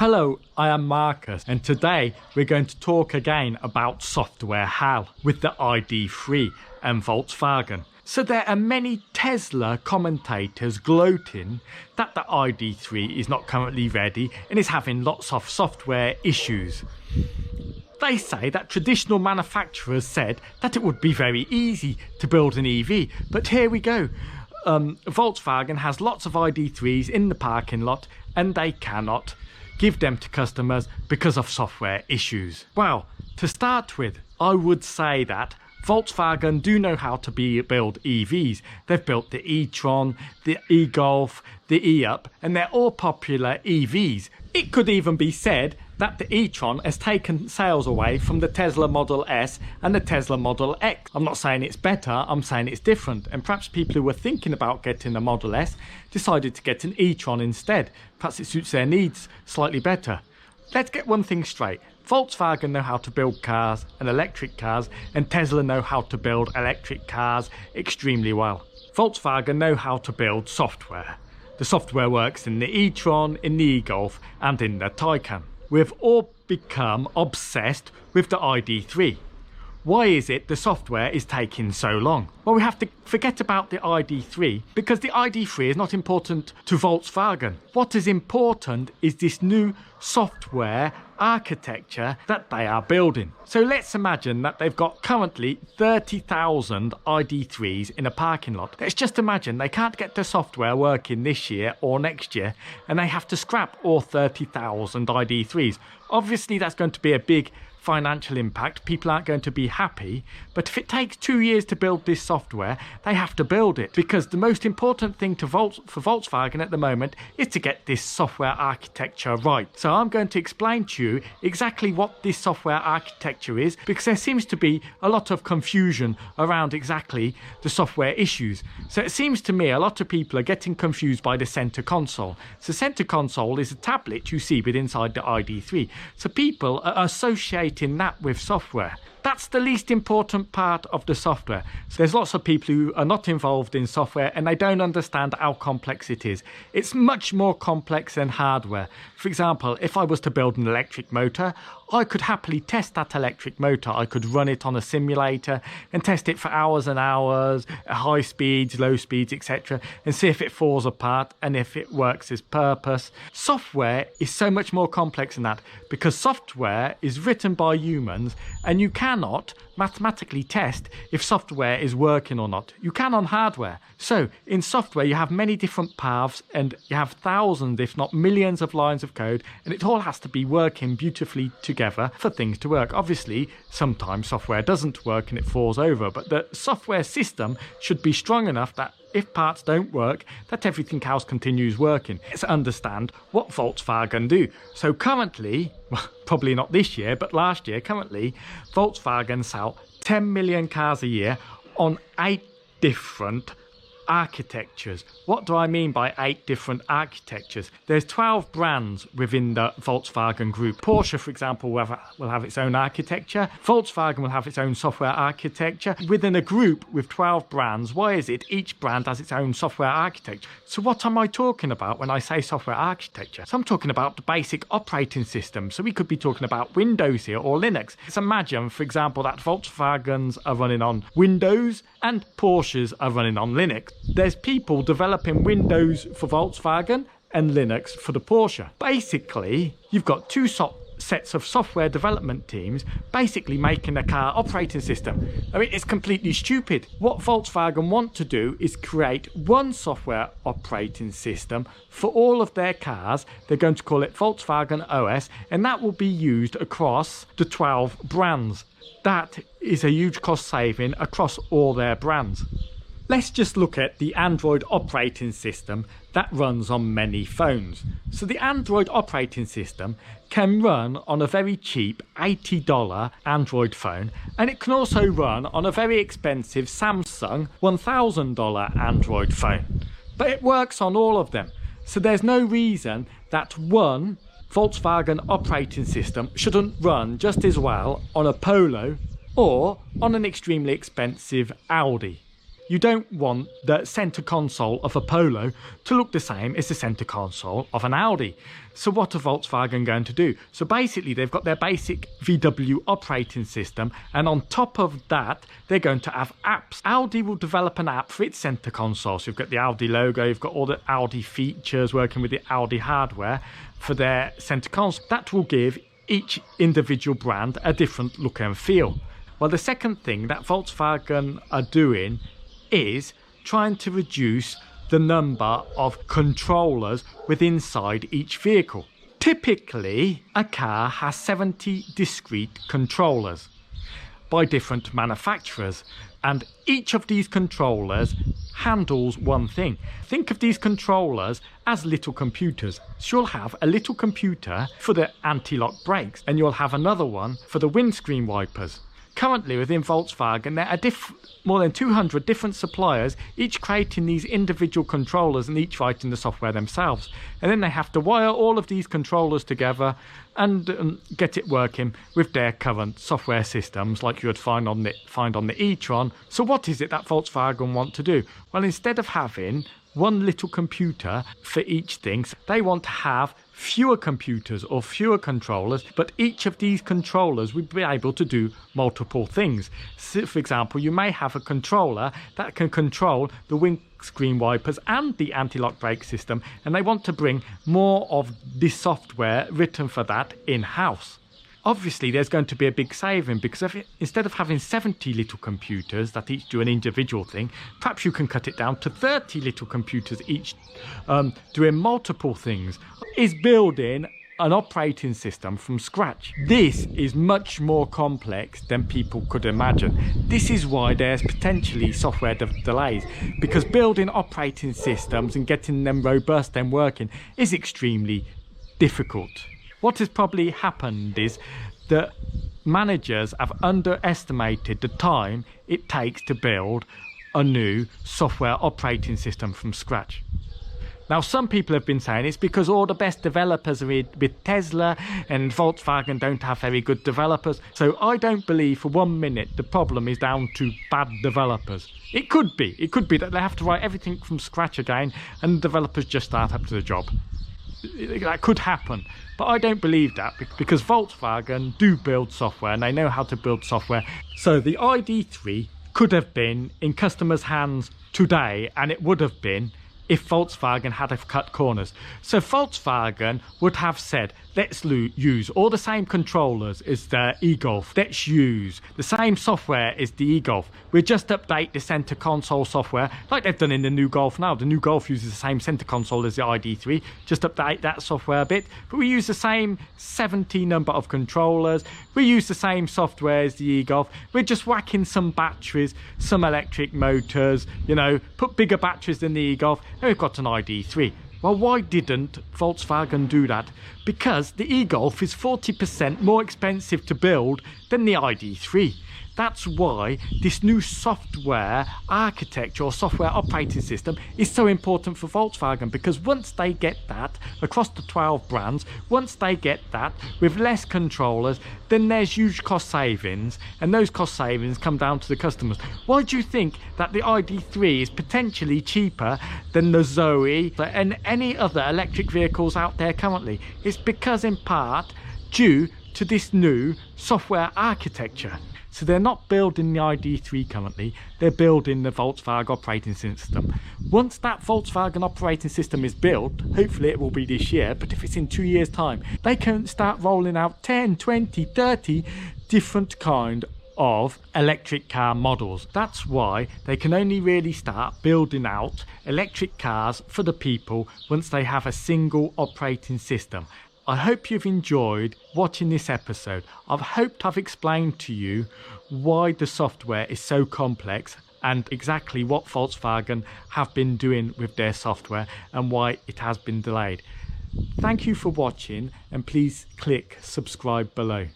Hello, I am Marcus, and today we're going to talk again about software HAL with the ID.3 and Volkswagen. So there are many Tesla commentators gloating that the ID.3 is not currently ready and is having lots of software issues. They say that traditional manufacturers said that it would be very easy to build an EV, but here we go. Volkswagen has lots of ID.3s in the parking lot and they cannot give them to customers because of software issues. Well, to start with, I would say that Volkswagen do know how to build EVs. They've built the e-tron, the e-Golf, the e-up, and they're all popular EVs. It could even be said that the e-tron has taken sales away from the Tesla Model S and the Tesla Model X. I'm not saying it's better, I'm saying it's different. And perhaps people who were thinking about getting a Model S decided to get an e-tron instead. Perhaps it suits their needs slightly better. Let's get one thing straight. Volkswagen know how to build cars and electric cars, and Tesla know how to build electric cars extremely well. Volkswagen know how to build software. The software works in the e-tron, in the e-Golf, and in the Taycan. We've all become obsessed with the ID.3. Why is it the software is taking so long? Well, we have to forget about the ID.3 because the ID.3 is not important to Volkswagen. What is important is this new software architecture that they are building. So let's imagine that they've got currently 30,000 ID.3s in a parking lot. Let's just imagine they can't get the software working this year or next year and they have to scrap all 30,000 ID.3s. Obviously that's going to be a big financial impact. People aren't going to be happy, but if it takes 2 years to build this software, they have to build it because the most important thing for Volkswagen at the moment is to get this software architecture right. So I'm going to explain to you exactly what this software architecture is because there seems to be a lot of confusion around exactly the software issues. So it seems to me a lot of people are getting confused by the center console. So center console is a tablet you see with inside the ID.3. So people are associating that with software. That's the least important part of the software. So there's lots of people who are not involved in software and they don't understand how complex it is. It's much more complex than hardware. For example, if I was to build an electric motor, I could happily test that electric motor. I could run it on a simulator and test it for hours and hours, at high speeds, low speeds, etc., and see if it falls apart and if it works as purpose. Software is so much more complex than that because software is written by humans and you cannot mathematically test if software is working or not. You can on hardware. So in software you have many different paths and you have thousands if not millions of lines of code and it all has to be working beautifully together for things to work. Obviously sometimes software doesn't work and it falls over, but the software system should be strong enough that if parts don't work, that everything else continues working. Let's understand what Volkswagen do. So currently, well, probably not this year, but last year, currently, Volkswagen sell 10 million cars a year on 8 different architectures. What do I mean by 8 different architectures? There's 12 brands within the Volkswagen group. Porsche, for example, will have its own architecture. Volkswagen will have its own software architecture. Within a group with 12 brands, why is it each brand has its own software architecture? So what am I talking about when I say software architecture? So I'm talking about the basic operating system. So we could be talking about Windows here or Linux. Let's imagine, for example, that Volkswagens are running on Windows and Porsches are running on Linux. There's people developing Windows for Volkswagen and Linux for the Porsche. Basically, you've got two sets of software development teams basically making a car operating system. I mean, it's completely stupid. What Volkswagen want to do is create one software operating system for all of their cars. They're going to call it Volkswagen OS, and that will be used across the 12 brands. That is a huge cost saving across all their brands. Let's just look at the Android operating system that runs on many phones. So the Android operating system can run on a very cheap $80 Android phone, and it can also run on a very expensive Samsung $1,000 Android phone. But it works on all of them. So there's no reason that one Volkswagen operating system shouldn't run just as well on a Polo or on an extremely expensive Audi. you don't want the center console of a Polo to look the same as the center console of an Audi. So what are Volkswagen going to do? So basically they've got their basic VW operating system, and on top of that they're going to have apps. Audi will develop an app for its center console. So you've got the Audi logo, you've got all the Audi features working with the Audi hardware for their center console. That will give each individual brand a different look and feel. Well, the second thing that Volkswagen are doing is trying to reduce the number of controllers within inside each vehicle. Typically, a car has 70 discrete controllers by different manufacturers, and each of these controllers handles one thing. Think of these controllers as little computers. So you'll have a little computer for the anti-lock brakes, and you'll have another one for the windscreen wipers. Currently within Volkswagen there are more than 200 different suppliers, each creating these individual controllers and each writing the software themselves. And then they have to wire all of these controllers together and get it working with their current software systems like you would find on the e-tron. So what is it that Volkswagen want to do? Well, instead of having one little computer for each thing, they want to have fewer computers or fewer controllers, but each of these controllers would be able to do multiple things. So for example, you may have a controller that can control the windscreen wipers and the anti-lock brake system, and they want to bring more of this software written for that in-house. Obviously there's going to be a big saving, because instead of having 70 little computers that each do an individual thing, perhaps you can cut it down to 30 little computers each doing multiple things. Is building an operating system from scratch. This is much more complex than people could imagine. This is why there's potentially software delays, because building operating systems and getting them robust and working is extremely difficult. What has probably happened is that managers have underestimated the time it takes to build a new software operating system from scratch. Now, some people have been saying it's because all the best developers are with Tesla and Volkswagen don't have very good developers. So I don't believe for 1 minute the problem is down to bad developers. It could be that they have to write everything from scratch again and the developers just start up to the job. That could happen, but I don't believe that, because Volkswagen do build software and they know how to build software. So the ID.3 could have been in customers' hands today, and it would have been if Volkswagen had have cut corners. So Volkswagen would have said, let's use all the same controllers as the e-Golf. Let's use the same software as the e-Golf. We'll just update the center console software like they've done in the new Golf now. The new Golf uses the same center console as the ID.3. Just update that software a bit. But we use the same 70 number of controllers. We use the same software as the e-Golf. We're just whacking some batteries, some electric motors, you know, put bigger batteries than the e-Golf. And we've got an ID.3. Well, why didn't Volkswagen do that? Because the e-Golf is 40% more expensive to build than the ID.3. That's why this new software architecture or software operating system is so important for Volkswagen, because once they get that across the 12 brands, once they get that with less controllers, then there's huge cost savings, and those cost savings come down to the customers. Why do you think that the ID.3 is potentially cheaper than the Zoe and any other electric vehicles out there currently? It's because in part due to this new software architecture. So they're not building the ID.3 currently, they're building the Volkswagen operating system. Once that Volkswagen operating system is built, hopefully it will be this year, but if it's in 2 years' time, they can start rolling out 10, 20, 30 different kind of electric car models. That's why they can only really start building out electric cars for the people once they have a single operating system. I hope you've enjoyed watching this episode. I've hoped I've explained to you why the software is so complex and exactly what Volkswagen have been doing with their software and why it has been delayed. Thank you for watching, and please click subscribe below.